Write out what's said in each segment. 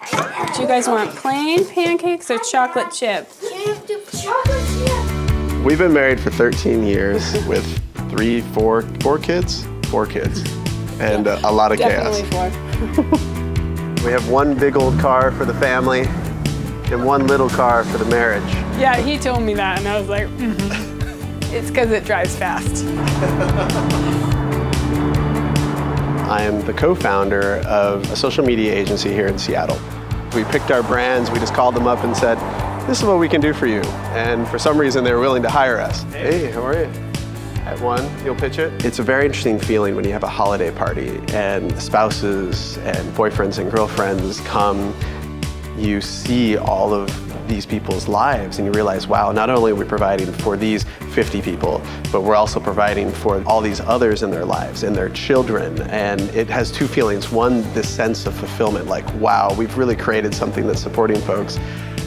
Do you guys want plain pancakes or chocolate chip? Can't do chocolate chip. We've been married for 13 years with four kids, and a lot of chaos. Definitely 4. We have one big old car for the family and one little car for the marriage. Yeah, he told me that, and I was like, It's because it drives fast. I am the co-founder of a social media agency here in Seattle. We picked our brands, we just called them up and said, this is what we can do for you. And for some reason, they were willing to hire us. Hey, how are you? At one, you'll pitch it. It's a very interesting feeling when you have a holiday party and spouses and boyfriends and girlfriends come. You see all of these people's lives and you realize, wow, not only are we providing for these 50 people, but we're also providing for all these others in their lives and their children. And it has two feelings. One, this sense of fulfillment, like, wow, we've really created something that's supporting folks.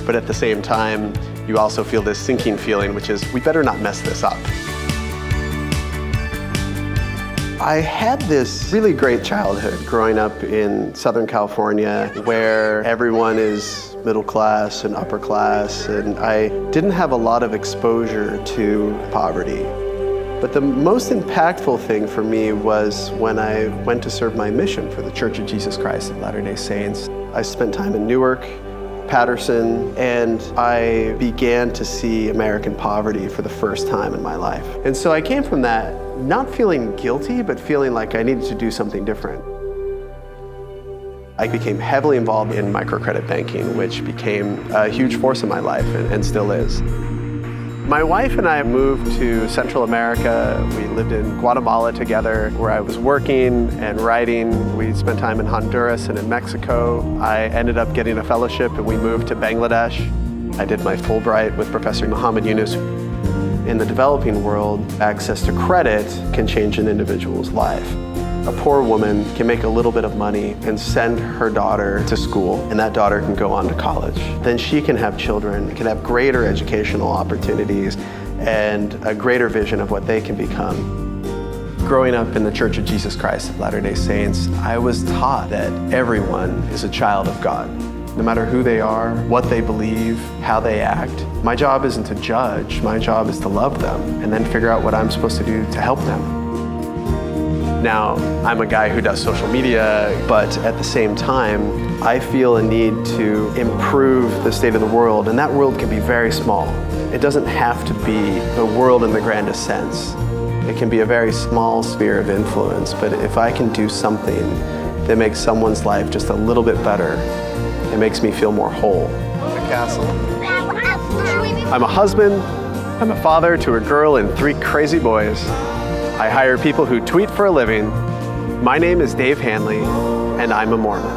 But at the same time, you also feel this sinking feeling, which is, we better not mess this up. I had this really great childhood growing up in Southern California where everyone is middle class and upper class, and I didn't have a lot of exposure to poverty. But the most impactful thing for me was when I went to serve my mission for the Church of Jesus Christ of Latter-day Saints. I spent time in Newark, Patterson, and I began to see American poverty for the first time in my life. And so I came from that not feeling guilty, but feeling like I needed to do something different. I became heavily involved in microcredit banking, which became a huge force in my life and still is. My wife and I moved to Central America. We lived in Guatemala together, where I was working and writing. We spent time in Honduras and in Mexico. I ended up getting a fellowship and we moved to Bangladesh. I did my Fulbright with Professor Muhammad Yunus. In the developing world, access to credit can change an individual's life. A poor woman can make a little bit of money and send her daughter to school, and that daughter can go on to college. Then she can have children, can have greater educational opportunities, and a greater vision of what they can become. Growing up in the Church of Jesus Christ of Latter-day Saints, I was taught that everyone is a child of God. No matter who they are, what they believe, how they act. My job isn't to judge, my job is to love them and then figure out what I'm supposed to do to help them. Now, I'm a guy who does social media, but at the same time, I feel a need to improve the state of the world, and that world can be very small. It doesn't have to be the world in the grandest sense. It can be a very small sphere of influence, but if I can do something that makes someone's life just a little bit better, it makes me feel more whole. The castle. I'm a husband, I'm a father to a girl and 3 crazy boys. I hire people who tweet for a living. My name is Dave Hanley, and I'm a Mormon.